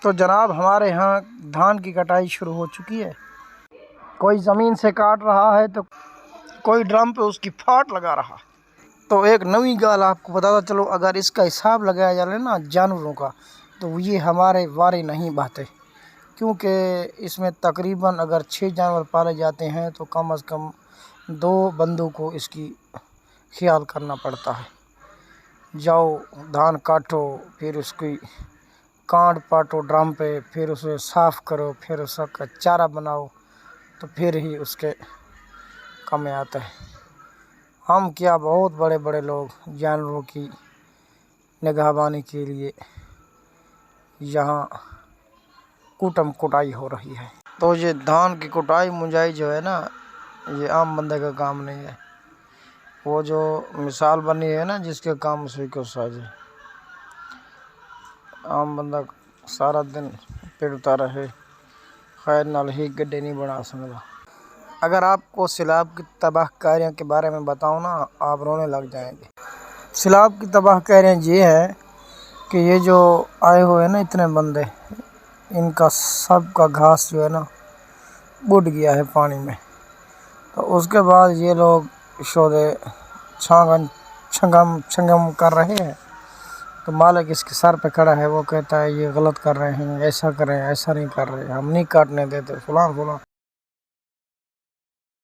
تو جناب ہمارے یہاں دھان کی کٹائی شروع ہو چکی ہے۔ کوئی زمین سے کاٹ رہا ہے تو کوئی ڈرم پہ اس کی پھاٹ لگا رہا۔ تو ایک نئی گال آپ کو بتاتا چلو، اگر اس کا حساب لگایا جائے نا جانوروں کا، تو یہ ہمارے وارے نہیں باتیں، کیونکہ اس میں تقریباً اگر 6 جانور پالے جاتے ہیں تو کم از کم 2 بندوں کو اس کی خیال کرنا پڑتا ہے۔ جاؤ دھان کاٹو، پھر اس کی کانٹ پاٹو ڈرم پہ، پھر اسے صاف کرو، پھر اس کا چارہ بناؤ، تو پھر ہی اس کے کام میں آتا ہے۔ ہم کیا، بہت بڑے بڑے لوگ جانوروں کی نگہبانی کے لیے یہاں کوٹم کٹائی ہو رہی ہے۔ تو یہ دھان کی کٹائی منجائی جو ہے نا، یہ عام بندے کا کام نہیں ہے۔ وہ جو مثال بنی ہے نا، جس کے کام اسی کو سازے، عام بندہ سارا دن پڑتا رہے، خیر نال ہی گڈے نہیں بنا سکتا۔ اگر آپ کو سیلاب کی تباہ کاریوں کے بارے میں بتاؤں نا، آپ رونے لگ جائیں گے۔ سیلاب کی تباہ کاریاں یہ ہے کہ یہ جو آئے ہوئے ہیں نا اتنے بندے، ان کا سب کا گھاس جو ہے نا بڑھ گیا ہے پانی میں۔ تو اس کے بعد یہ لوگ شودے چھنگم کر رہے ہیں، تو مالک اس کے سر پہ کھڑا ہے، وہ کہتا ہے یہ غلط کر رہے ہیں، ایسا کریں، ایسا نہیں کر رہے، ہم نہیں کاٹنے دیتے، فلاں فلاں۔